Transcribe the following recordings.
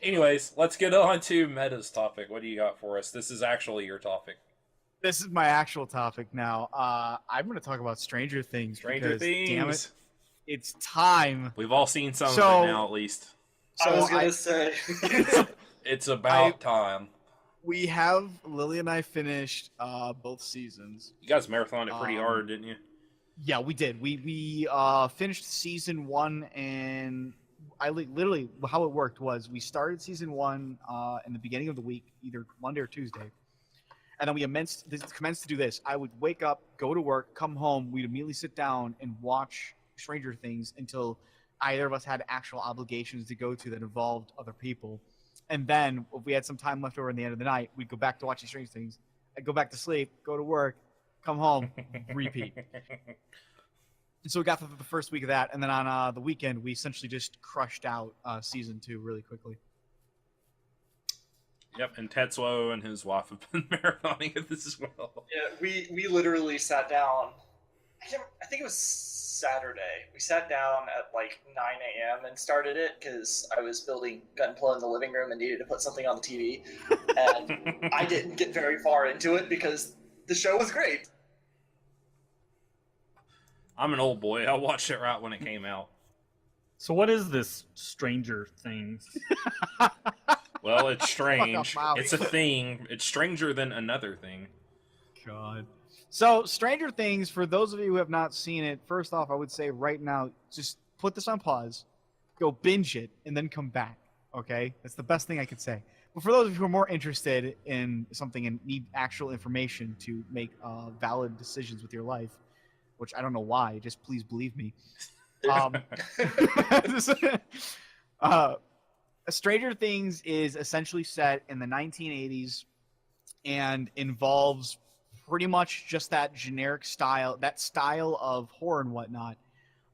Anyways, let's get on to Meta's topic. What do you got for us? This is actually your topic. This is my actual topic now. I'm going to talk about Stranger Things Stranger because, damn it, Things. it's time. We've all seen some of So- it now, at least. So I was gonna say. It's about time. we have Lily and I finished both seasons. You guys marathoned it pretty hard, didn't you? Yeah, we did. We finished season 1, and literally how it worked was we started season 1 in the beginning of the week, either Monday or Tuesday, and then we commenced to do this. I would wake up, go to work, come home. We'd immediately sit down and watch Stranger Things until either of us had actual obligations to go to that involved other people. And then if we had some time left over in the end of the night, we'd go back to watching Stranger Things. I'd go back to sleep, go to work, come home, repeat. And so we got through the first week of that, and then on the weekend, we essentially just crushed out season 2 really quickly. Yep, and Tetsuo and his wife have been marathoning it this as well. Yeah, we literally sat down. I think it was Saturday. We sat down at like 9 a.m. and started it because I was building Gunpla in the living room and needed to put something on the TV. And I didn't get very far into it because the show was great. I'm an old boy. I watched it right when it came out. So what is this Stranger Things? Well, it's strange. Fuck off, Maui. It's a thing. It's stranger than another thing. God. So, Stranger Things, for those of you who have not seen it, first off, I would say right now, just put this on pause, go binge it, and then come back, okay? That's the best thing I could say. But for those of you who are more interested in something and need actual information to make valid decisions with your life, which I don't know why, just please believe me. Stranger Things is essentially set in the 1980s and involves pretty much just that generic style, that style of horror and whatnot.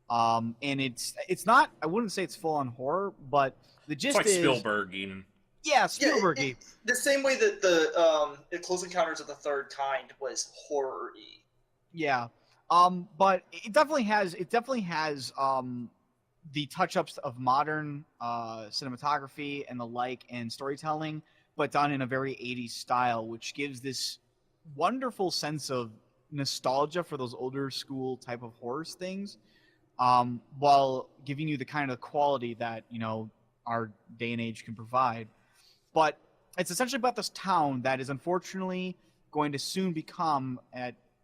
And it's not, I wouldn't say it's full on horror, but the gist It's like is Spielberg even. Yeah, Spielberg. Yeah, the same way that the Close Encounters of the Third Kind was horror-y. Yeah. But it definitely has the touch-ups of modern cinematography and the like and storytelling, but done in a very 80s style, which gives this wonderful sense of nostalgia for those older school type of horror things, while giving you the kind of quality that, you know, our day and age can provide. But it's essentially about this town that is unfortunately going to soon become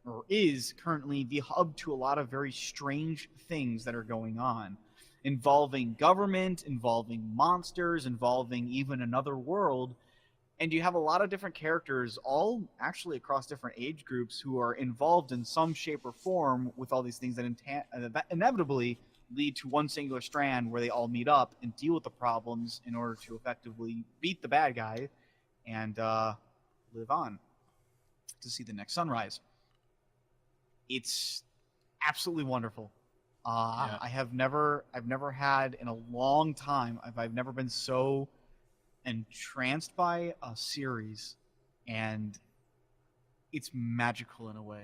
or is currently the hub to a lot of very strange things that are going on, involving government, involving monsters, involving even another world. And you have a lot of different characters, all actually across different age groups, who are involved in some shape or form with all these things that inevitably lead to one singular strand where they all meet up and deal with the problems in order to effectively beat the bad guy and live on to see the next sunrise. It's absolutely wonderful. Yeah. I've never had in a long time, I've never been so entranced by a series, and it's magical in a way.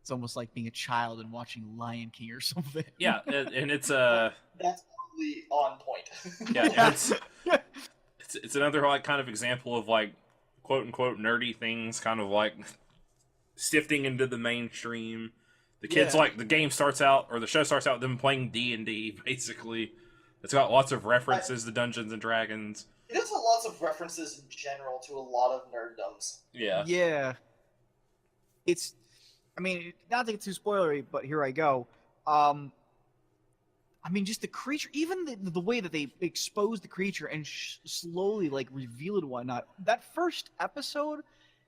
It's almost like being a child and watching Lion King or something. Yeah, and it's That's probably on point. yeah, it's another like kind of example of like quote unquote nerdy things kind of like sifting into the mainstream. The kids like the game starts out or the show starts out with them playing D&D basically. It's got lots of references to Dungeons and Dragons. It has lots of references in general to a lot of nerddoms. Yeah. Yeah. It's, I mean, not to get too spoilery, but here I go. I mean, just the creature, even the way that they expose the creature and slowly, like, reveal it and whatnot. That first episode,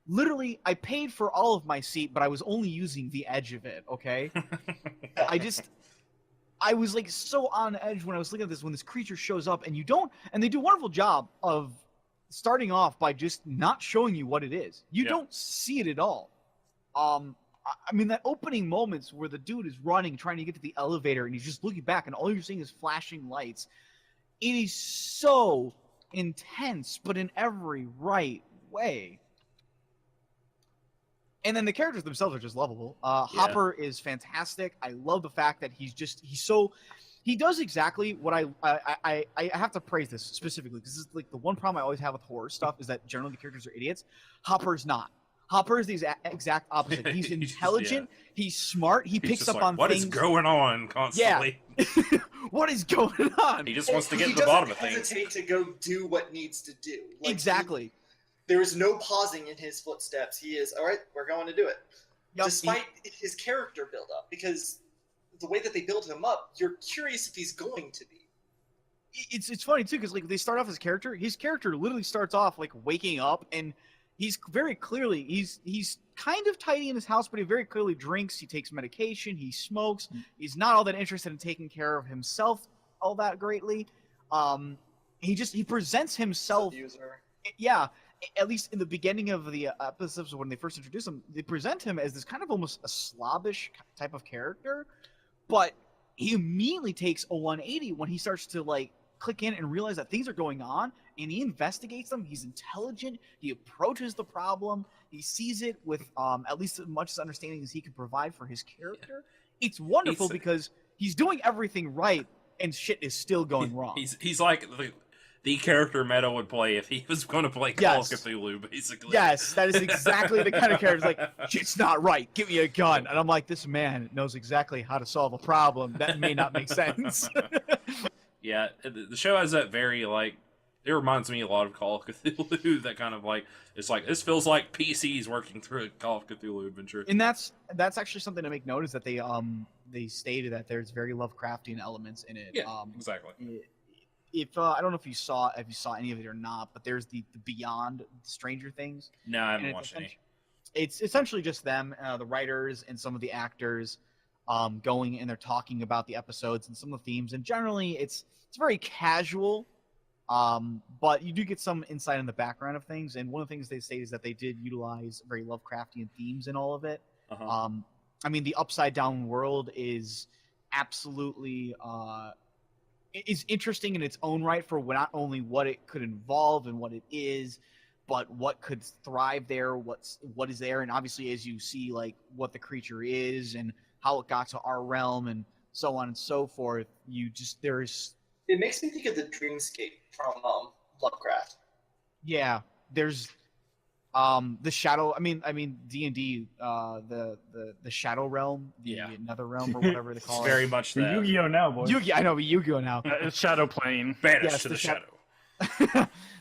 literally, I paid for all of my seat, but I was only using the edge of it, okay? I was like so on edge when I was looking at this, when this creature shows up and they do a wonderful job of starting off by just not showing you what it is. You don't see it at all. I mean, that opening moments where the dude is running, trying to get to the elevator, and he's just looking back, and all you're seeing is flashing lights. It is so intense, but in every right way. And then the characters themselves are just lovable. Hopper is fantastic. I love the fact that he's He does exactly what I have to praise this specifically because this is like the one problem I always have with horror stuff is that generally the characters are idiots. Hopper's not. Hopper is the exact opposite. He's intelligent. He's smart. He picks up on what things. What is going on constantly? Yeah. What is going on? He just wants to get to the bottom of things. He doesn't hesitate to go do what needs to do. Like, exactly. There is no pausing in his footsteps. He is, all right, we're going to do it. Yep. Despite his character build up, because the way that they build him up, you're curious if he's going to be. It's funny too because like they start off his character literally starts off like waking up and he's very clearly he's kind of tidy in his house, but he very clearly drinks, he takes medication, he smokes. He's not all that interested in taking care of himself all that greatly. He presents himself. Yeah, at least in the beginning of the episodes when they first introduce him, they present him as this kind of almost a slobbish type of character. But he immediately takes a 180 when he starts to like click in and realize that things are going on, and he investigates them. He's intelligent. He approaches the problem. He sees it with at least as much as understanding as he can provide for his character. It's wonderful because he's doing everything right, and shit is still going wrong. He's like the character Meta would play if he was going to play Call of Cthulhu, basically. Yes, that is exactly the kind of character. Like, shit's not right. Give me a gun. And I'm like, this man knows exactly how to solve a problem that may not make sense. Yeah, the show has that very, like, it reminds me a lot of Call of Cthulhu. That kind of, like, it's like, this feels like PCs working through a Call of Cthulhu adventure. And that's actually something to make note is that they stated that there's very Lovecraftian elements in it. Yeah, exactly. If I don't know if you saw any of it or not, but there's the Beyond Stranger Things. No, I haven't watched any. It's essentially just them, the writers and some of the actors, going and they're talking about the episodes and some of the themes. And generally, it's very casual, but you do get some insight in the background of things. And one of the things they say is that they did utilize very Lovecraftian themes in all of it. Uh-huh. I mean, the Upside Down world is absolutely. It's interesting in its own right for not only what it could involve and what it is, but what could thrive there, what is there, and obviously as you see like what the creature is and how it got to our realm and so on and so forth, it makes me think of the dreamscape from Lovecraft. Yeah, there's the shadow. I mean D&D, the shadow realm, the nether realm or whatever they call it's it. Very much that. Yu-Gi-Oh now, boy. I know, Yu-Gi-Oh now. It's Shadow Plane. Banished to the shadow.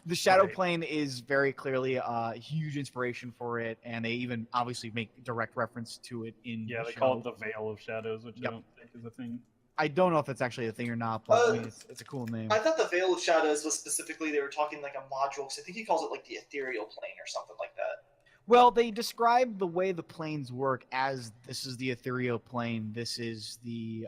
The Shadow Plane is very clearly a huge inspiration for it, and they even obviously make direct reference to it in. Yeah, they show. call it the Veil of Shadows, which I don't think is a thing. I don't know if it's actually a thing or not, but I mean, it's a cool name. I thought the Veil of Shadows was specifically, they were talking like a module, because I think he calls it like the ethereal plane or something like that. Well, they describe the way the planes work as this is the ethereal plane. This is the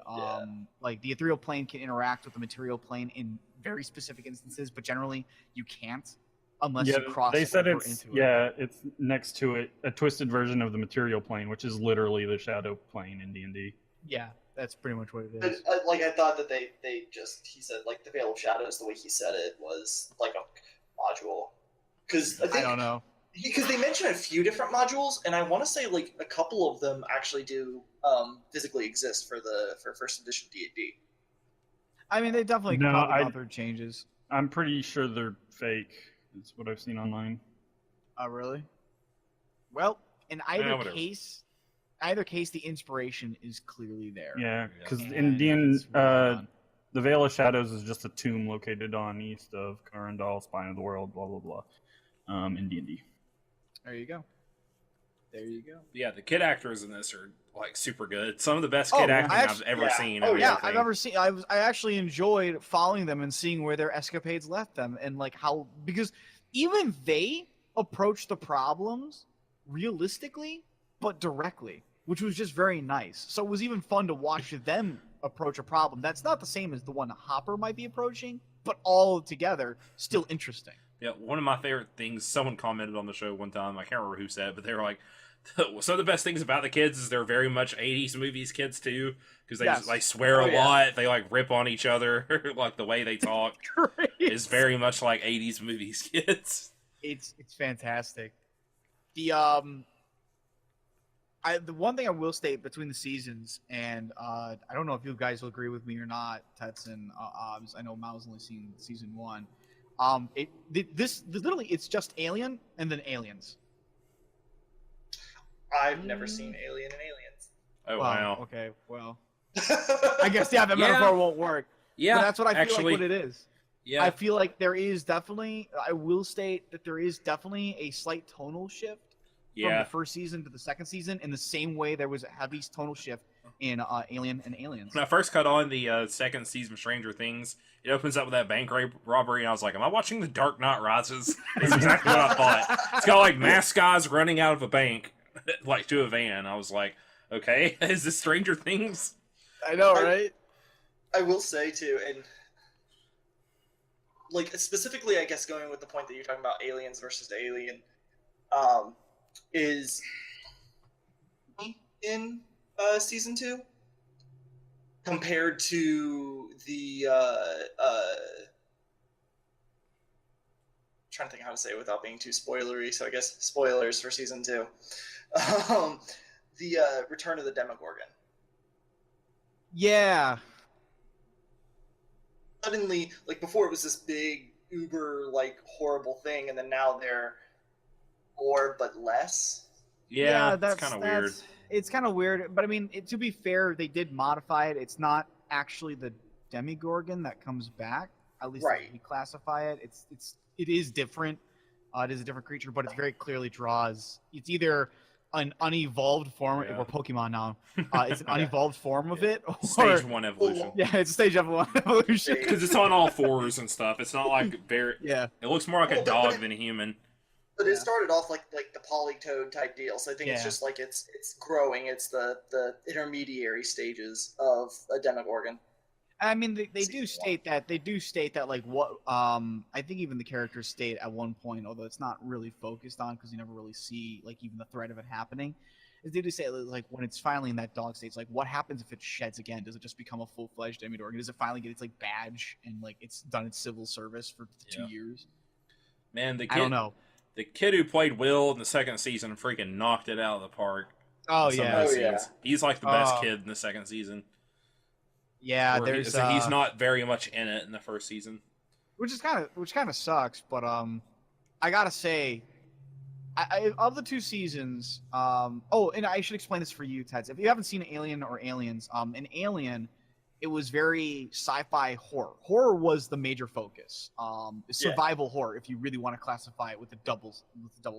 like the ethereal plane can interact with the material plane in very specific instances, but generally you can't unless you cross. They said over it's into it. it's next to it, a twisted version of the material plane, which is literally the shadow plane in D&D. Yeah, that's pretty much what it is. But, I thought that he said like the Veil of Shadows, the way he said it was like a module. Because I don't know. Because they mention a few different modules, and I want to say like a couple of them actually do physically exist for first edition D&D. I mean, they definitely gone through changes. I'm pretty sure they're fake. That's what I've seen online. Oh, really? Well, in either case, the inspiration is clearly there. Yeah, because in D&D, the Veil of Shadows is just a tomb located on east of Karandal, Spine of the World, blah, blah, blah, in D&D. There you go. Yeah, the kid actors in this are like super good. Some of the best kid acting I've ever seen. Oh yeah, I've ever seen. I actually enjoyed following them and seeing where their escapades left them, and like how, because even they approach the problems realistically but directly, which was just very nice. So it was even fun to watch them approach a problem that's not the same as the one Hopper might be approaching, but all together still interesting. Yeah, one of my favorite things, someone commented on the show one time, I can't remember who said, but they were like, some of the best things about the kids is they're very much 80s movies kids too, because they swear a lot, they like rip on each other, like the way they talk is very much like 80s movies kids. It's fantastic. The The one thing I will state between the seasons, and I don't know if you guys will agree with me or not, Tets and Obs. I know Mao's only seen season 1. Literally, it's just Alien and then Aliens. I've never seen Alien and Aliens. Oh Well, wow. Okay, well, I guess the metaphor won't work. Yeah, But that's what I feel actually, like what it is. yeah. I feel like there is definitely. I will state that there is definitely a slight tonal shift from Yeah. the first season to the second season, in the same way there was a heavy tonal shift in Alien and Aliens. When I first cut on the second season of Stranger Things, it opens up with that bank robbery, and I was like, "Am I watching The Dark Knight Rises?" That's exactly what I thought. It's got like masked guys running out of a bank, like to a van. I was like, "Okay, is this Stranger Things?" I know, right? I will say too, and like specifically, I guess going with the point that you're talking about Aliens versus Alien, is in season 2 compared to the trying to think how to say it without being too spoilery. So I guess spoilers for season 2. The Return of the Demogorgon. Yeah. Suddenly, like before, it was this big uber like horrible thing, and then now they're more but less. Yeah, that's kind of weird. It's kind of weird, but I mean, to be fair, they did modify it. It's not actually the Demogorgon that comes back. At least Right. we classify it. It is different. It is a different creature, but it very clearly draws. It's either an unevolved form. Yeah. We're Pokemon now. It's an unevolved form of it. Or, Stage 1 evolution. Yeah, it's stage of one evolution. Because it's on all fours and stuff. It's not like very. Yeah. It looks more like a Well, dog than a human. But Yeah. it started off like the Polytoad type deal, so I think it's Yeah. just like it's growing. It's the intermediary stages of a Demogorgon. I mean, they do Season state that like what I think even the characters state at one point, although it's not really focused on because you never really see like even the threat of it happening. Is they do say like when it's finally in that dog state, it's like what happens if it sheds again? Does it just become a full-fledged Demogorgon? Does it finally get its like badge and like it's done its civil service for 2 years? Man, I don't know. The kid who played Will in the second season freaking knocked it out of the park. Oh in some of yeah, those Oh, yeah. scenes. He's like the best Oh. kid in the second season. yeah. Where There's he's not very much in it in the first season. which kind of sucks, but I gotta say, of the 2 seasons, oh, and I should explain this for you, Teds. If you haven't seen Alien or Aliens, in Alien, it was very sci-fi horror. Horror was the major focus. Survival horror, if you really want to classify it with the double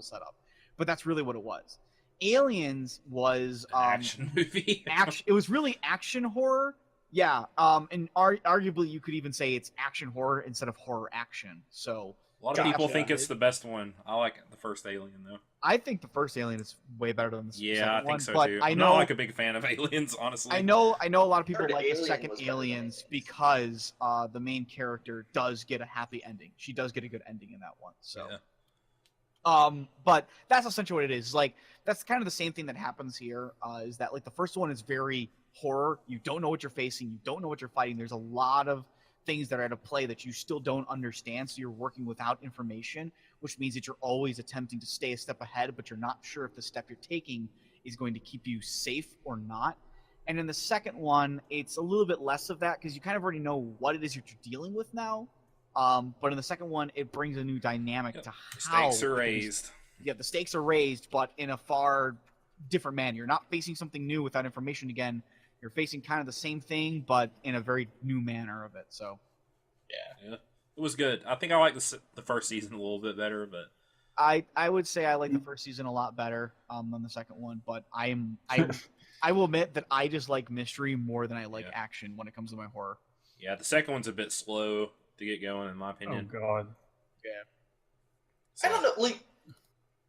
setup, but that's really what it was. Aliens was An action movie. It was really action horror. Yeah, and arguably you could even say it's action horror instead of horror action. So A lot of people Gotcha. think it's the best one. I like the first Alien though. I think the first Alien is way better than the Yeah, second I think one. so But too. I I'm know, not like a big fan of Aliens, honestly. I know a lot of people Third like the Alien second was better than Aliens Aliens. because the main character does get a happy ending. She does get a good ending in that one. So, Yeah. but that's essentially what it is. Like that's kind of the same thing that happens here. Is that like the first one is very horror. You don't know what you're facing. You don't know what you're fighting. There's a lot of things that are at play that you still don't understand. So you're working without information, which means that you're always attempting to stay a step ahead, but you're not sure if the step you're taking is going to keep you safe or not. And in the second one, it's a little bit less of that because you kind of already know what it is you're dealing with now. But in the second one, it brings a new dynamic to how Stakes are things- raised. Yeah, the stakes are raised, but in a far different manner. You're not facing something new without information again. You're facing kind of the same thing, but in a very new manner of it. So Yeah, it was good. I think I like the first season a little bit better, but I would say I like the first season a lot better than the second one. But I will admit that I just like mystery more than I like action when it comes to my horror. yeah, the second one's a bit slow to get going, in my Oh opinion. god. So- I don't know, like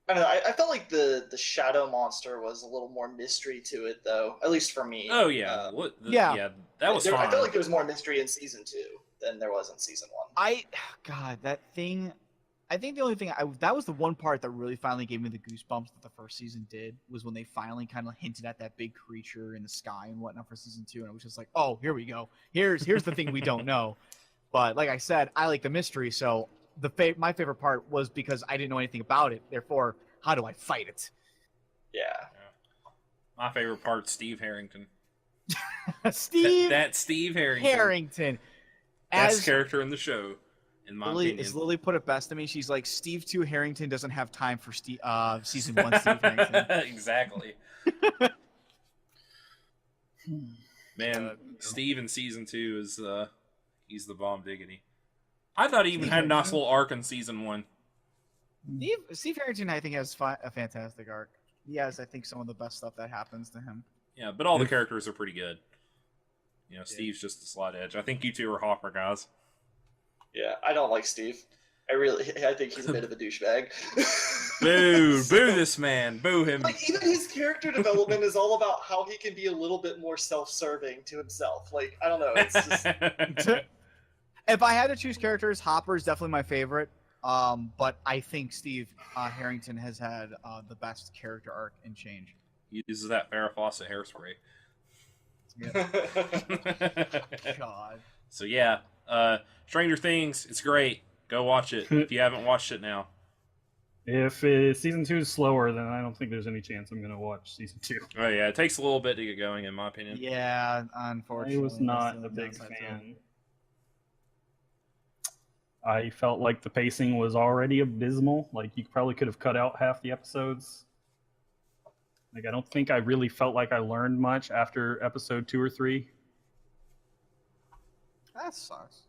I don't know. I felt like the shadow monster was a little more mystery to it, though. At least for me. Oh yeah, Yeah. that was fine. I felt like there was more mystery in season 2 than there was in season 1. God, that thing. I think the only thing that was the one part that really finally gave me the goosebumps that the first season did was when they finally kind of hinted at that big creature in the sky and whatnot for season 2, and it was just like, oh, here we go. Here's the thing we don't know. But like I said, I like the mystery, so my favorite part was because I didn't know anything about it. Therefore, how do I fight it? Yeah. My favorite part, Steve Harrington. Steve That's Steve Harrington. Harrington. Best As character in the show, in my Lily, opinion. as Lily put it best to me, she's like, Steve 2 Harrington doesn't have time for season 1 Steve Harrington. Exactly. Man, Steve in season 2 is he's the bomb diggity. I thought he even had a nice little arc in season 1. Steve Harrington, I think, has a fantastic arc. He has, I think, some of the best stuff that happens to him. Yeah, but all the characters are pretty good. You know, Steve's just a slight edge. I think you two are Hopper guys. Yeah, I don't like Steve. I think he's a bit of a douchebag. Boo! Boo this man! Boo him! Like, even his character development is all about how he can be a little bit more self-serving to himself. Like, I don't know, it's just... If I had to choose characters, Hopper is definitely my favorite. But I think Steve Harrington has had the best character arc and change. He uses that Farrah Fawcett hairspray. God. So yeah, Stranger Things, it's great. Go watch it if you haven't watched it now. If season 2 is slower, then I don't think there's any chance I'm gonna watch season 2. Oh yeah, it takes a little bit to get going, in my opinion. Yeah, unfortunately. I was not a big fan. I felt like the pacing was already abysmal. Like, you probably could have cut out half the episodes. Like, I don't think I really felt like I learned much after episode 2 or 3. That sucks.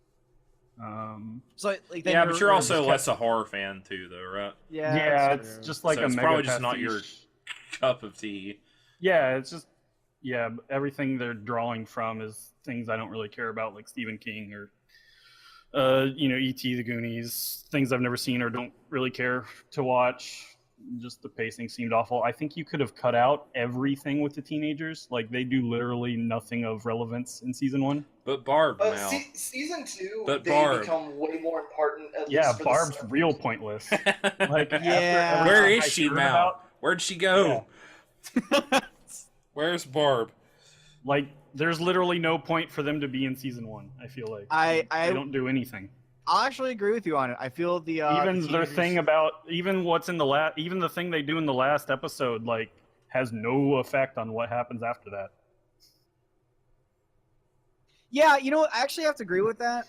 So, like, yeah, but you're also less a horror fan too, though, right? Yeah, it's just like so a it's mega probably just pastiche. not your cup of tea. Yeah, it's just everything they're drawing from is things I don't really care about, like Stephen King or E.T., The Goonies, things I've never seen or don't really care to watch. Just the pacing seemed awful. I think you could have cut out everything with the teenagers. Like, they do literally nothing of relevance in season 1. But Barb now. Season 2, but they Barb. become way more important. At Yeah, least for Barb's the real pointless. Like, Yeah. Where is she now? Where'd she go? Yeah. Where's Barb? Like, there's literally no point for them to be in season 1. I feel like they don't do anything. I'll actually agree with you on it. I feel Even their thing about what's in the even the thing they do in the last episode, like, has no effect on what happens after that. Yeah, you know what? I actually have to agree with that.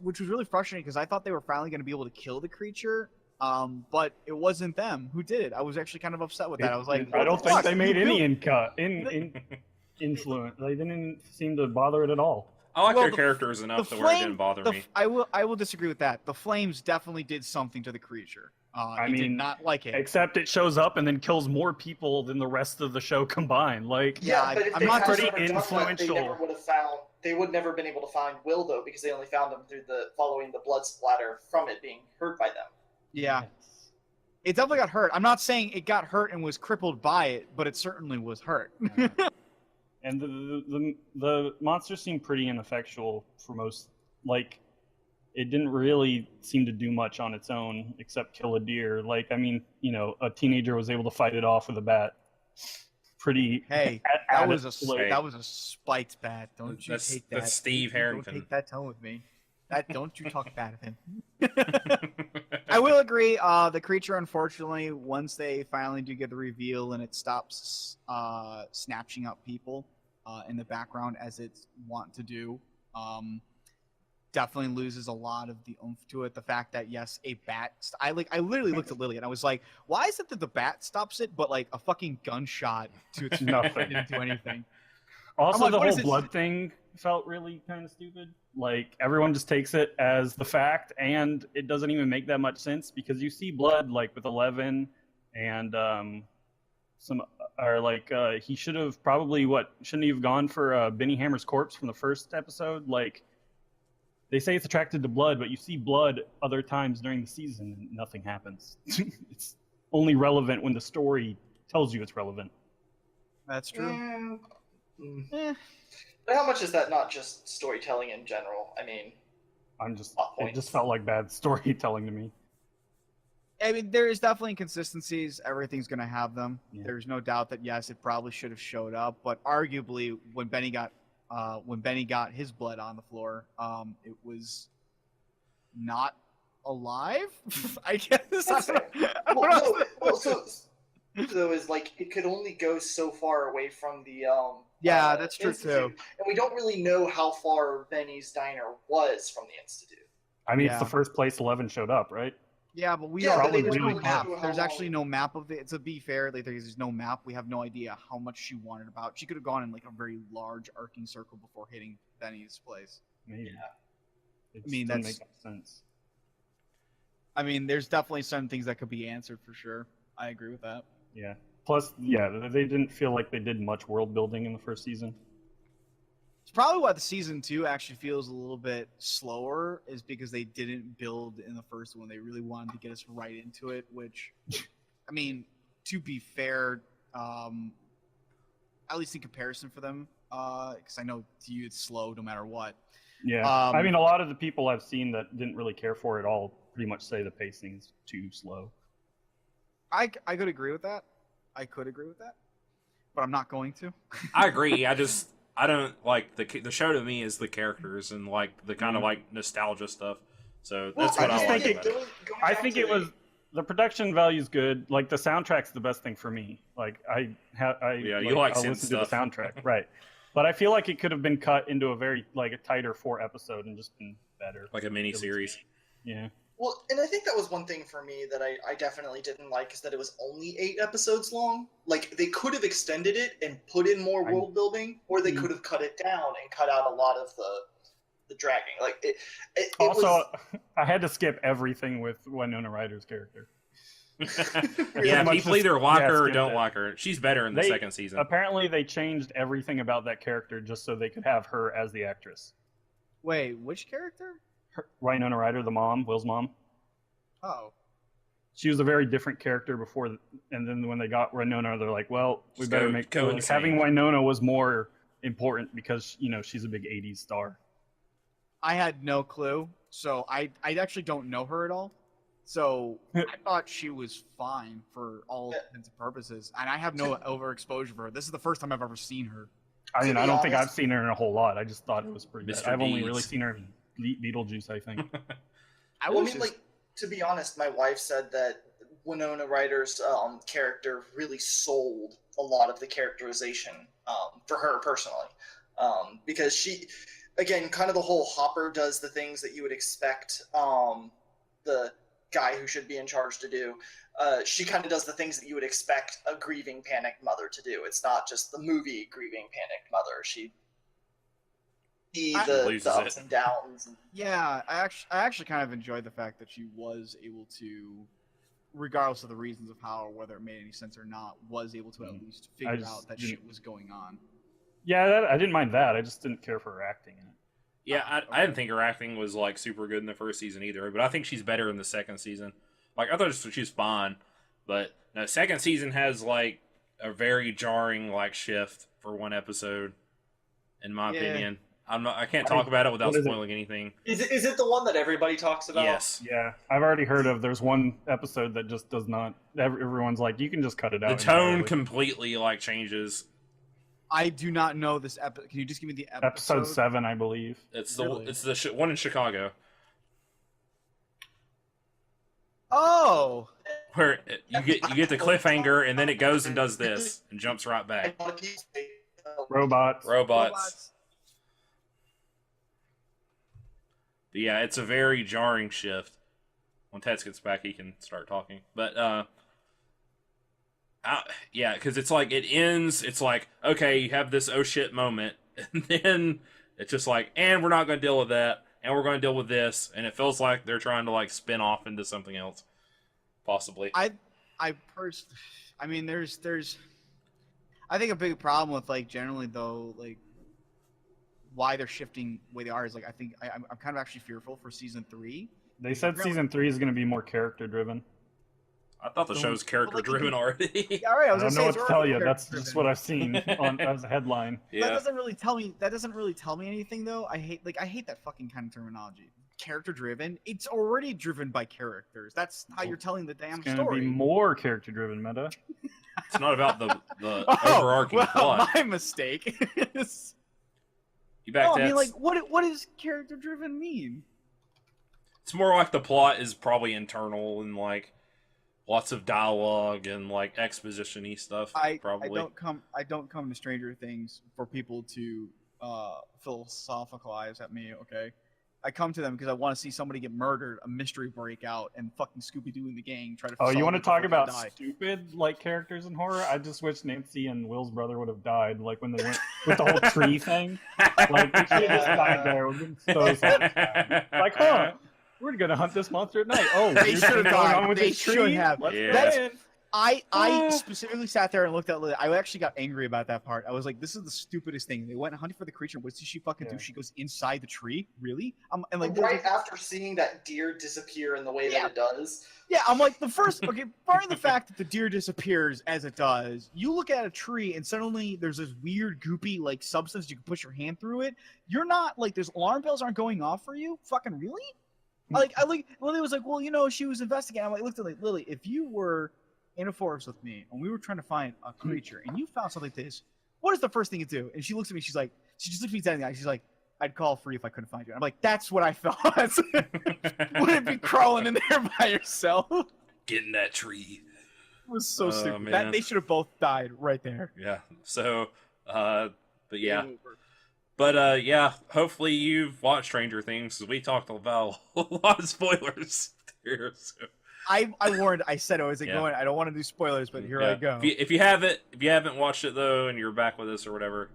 Which was really frustrating because I thought they were finally going to be able to kill the creature. But it wasn't them who did it. I was actually kind of upset with that. I was like, I don't think they made any influence. They didn't seem to bother it at all. I like their characters enough to where it didn't bother me. I will disagree with that. The flames definitely did something to the creature. I mean, did not like it. Except it shows up and then kills more people than the rest of the show combined. Like, Yeah, but if I'm they not had pretty never done that, influential. they would never been able to find Will, though, because they only found him through following the blood splatter from it being hurt by them. Yeah. It definitely got hurt. I'm not saying it got hurt and was crippled by it, but it certainly was hurt. And the monsters seemed pretty ineffectual for most. Like, it didn't really seem to do much on its own except kill a deer. Like, I mean, a teenager was able to fight it off with a bat. Pretty. Hey, that was a spiked bat. Don't you take that? That's Steve Harrington. Don't take that tone with me. Don't you talk bad of him. I will agree. The creature, unfortunately, once they finally do get the reveal and it stops snatching up people in the background as it's wont to do, definitely loses a lot of the oomph to it. The fact that, yes, a bat... I literally looked at Lily and I was like, why is it that the bat stops it, but like a fucking gunshot to its nothing didn't do anything? Also, like, the what whole is blood thing felt really kind of stupid. Like, everyone just takes it as the fact, and it doesn't even make that much sense because you see blood, like, with 11 and he should have probably, shouldn't he have gone for Benny Hammer's corpse from the first episode? Like, they say it's attracted to blood, but you see blood other times during the season and nothing happens. It's only relevant when the story tells you it's relevant. That's true. But how much is that not just storytelling in general? I mean, it just felt like bad storytelling to me. I mean, there is definitely inconsistencies. Everything's going to have them. Yeah. There's no doubt that, yes, it probably should have showed up. But arguably, when Benny got his blood on the floor, it was not alive, I guess. though is like it could only go so far away from the Yeah, that's true Institute, too. and we don't really know how far Benny's diner was from the Institute. I mean, it's Yeah. the first place 11 showed up, right? Yeah, but we Yeah, don't but they there's don't no really map. show how There's actually long- no map of it. To be fair, like there's no map. We have no idea how much she wanted about. She could have gone in like a very large arcing circle before hitting Benny's place. Maybe. Yeah. It I mean, just doesn't that's- make sense. I mean, there's definitely some things that could be answered for sure. I agree with that. Yeah. Plus, yeah, they didn't feel like they did much world building in the first season. It's probably why the season 2 actually feels a little bit slower, is because they didn't build in the first one. They really wanted to get us right into it, which, I mean, to be fair, at least in comparison for them, because I know to you it's slow no matter what. Yeah. I mean, a lot of the people I've seen that didn't really care for it all pretty much say the pacing's too slow. I could agree with that. But I'm not going to. I agree. I don't like the show. To me is the characters and like the kind of like nostalgia stuff. So that's what I I just like think about it. I think it was the production value's good. Like the soundtrack's the best thing for me. Like Yeah, you like I'll synth listen to the stuff. soundtrack, right? But I feel like it could have been cut into a tighter 4 episode and just been better. Like a mini series. Yeah. Well, and I think that was one thing for me that I definitely didn't like, is that it was only 8 episodes long. Like, they could have extended it and put in more world building, or they could have cut it down and cut out a lot of the dragging. Like, it Also, was... I had to skip everything with Winona Ryder's character. Yeah, much people just- either like yeah, her or skip don't it. like her. She's better in the They- second season. Apparently, they changed everything about that character just so they could have her as the actress. Wait, which character? Winona Ryder, the mom, Will's mom. Oh. She was a very different character before, and then when they got Winona, they're like, "Well, we Just better go like, insane. having Winona was more important because she's a big '80s star." I had no clue, so I actually don't know her at all. So I thought she was fine for all intents and purposes, and I have no overexposure for her. This is the first time I've ever seen her. I mean, To I be don't think I've honest- seen her in a whole lot. I just thought it was pretty good. Mr. I've only Deeds. really seen her in Beetlejuice, I think. I Well, I was mean, just, like, to be honest, my wife said that Winona Ryder's character really sold a lot of the characterization for her personally. Because she, again, kind of the whole Hopper does the things that you would expect the guy who should be in charge to do. She kind of does the things that you would expect a grieving, panicked mother to do. It's not just the movie grieving, panicked mother. She Loses the ups it. and downs. And, yeah, I actually kind of enjoyed the fact that she was able to, regardless of the reasons of how or whether it made any sense or not, was able to at least figure just out that didn't- shit was going on. Yeah, I didn't mind that. I just didn't care for her acting in it. Yeah, I didn't think her acting was like super good in the first season either, but I think she's better in the second season. Like I thought she's fine, but the second season has like a very jarring like shift for one episode, in my Yeah. opinion. I can't talk about it without What is it? spoiling anything. is it the one that everybody talks about? Yes, Yeah, I've already heard of. There's one episode that just does not. Everyone's like, you can just cut it out. the tone entirely. completely like changes. I do not know this episode. Can you just give me the Episode 7, I believe. It's Really? the one in Chicago Oh, where you get the cliffhanger and then it goes and does this and jumps right back. A lot of people say, Robots. Robots. But yeah, it's a very jarring shift. When Tets gets back, he can start talking. But yeah, because it's like it ends. It's like, okay, you have this oh shit moment, and then it's just like, and we're not going to deal with that, and we're going to deal with this, and it feels like they're trying to like spin off into something else, possibly. I mean, there's, I think a big problem with like generally though, like why they're shifting the way they are is like I think I'm kind of actually fearful for season 3. They said season 3 is going to be more character driven. I thought the show's character driven already. All right, I I was don't gonna know say what it's to already tell you. character That's driven. just what I've seen as a headline. That Yeah, doesn't really tell me. That doesn't really tell me anything, though. I hate that fucking kind of terminology. Character driven. It's already driven by characters. That's how you're telling the damn It's going to story. be more character driven, Meta. it's not about the Oh, overarching well, plot. my mistake. You back No, I mean, Tets? like, what does character driven mean? It's more like the plot is probably internal and like lots of dialogue and like exposition-y stuff. Probably. I don't come to Stranger Things for people to philosophicalize at me. Okay, I come to them because I want to see somebody get murdered, a mystery break out, and fucking Scooby-Doo and the gang try to. Oh, you want to talk about die. stupid like characters in horror? I just wish Nancy and Will's brother would have died, like when they went with the whole tree thing. Like they should have just died there. It would have been so sad. Like, huh? We're gonna hunt this monster at night. Oh, They should have died. With They this should tree? have. Let's Yeah. go in. I specifically sat there and looked at Lily. I actually got angry about that part. I was like, this is the stupidest thing. They went hunting for the creature. What does she fucking do? She goes inside the tree? Really? And like Right after seeing that deer disappear in the way that it does. Yeah, I'm like barring the fact that the deer disappears as it does, you look at a tree and suddenly there's this weird goopy like substance you can push your hand through it. You're not like there's alarm bells aren't going off for you? Fucking really? Lily was like, well, you know, she was investigating. I'm like, look, Lily, if you were in a forest with me and we were trying to find a creature and you found something like this, what is the first thing you do? And she looks at me, she just looks at me dead in the eye. She's like, I'd call free if I couldn't find you. I'm like, that's what I thought. Wouldn't be crawling in there by yourself. Get in that tree. It was so stupid. Man. They should have both died right there. Yeah. So, but yeah. But yeah, hopefully you've watched Stranger Things, because we talked about a lot of spoilers here. So. I warned. I said I was like going. I don't want to do spoilers, but here I go. If you haven't watched it though, and you're back with us or whatever,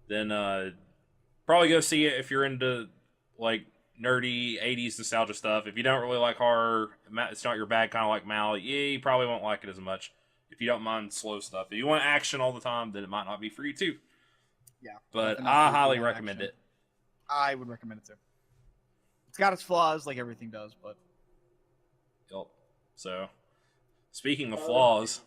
then probably go see it if you're into like nerdy 80s nostalgia stuff. If you don't really like horror, it's not your bag, kind of like Mal. Yeah, you probably won't like it as much. If you don't mind slow stuff, if you want action all the time, then it might not be for you too. Yeah, but I highly recommend it. I would recommend it too. It's got its flaws, like everything does, but. Yep. So, speaking of flaws,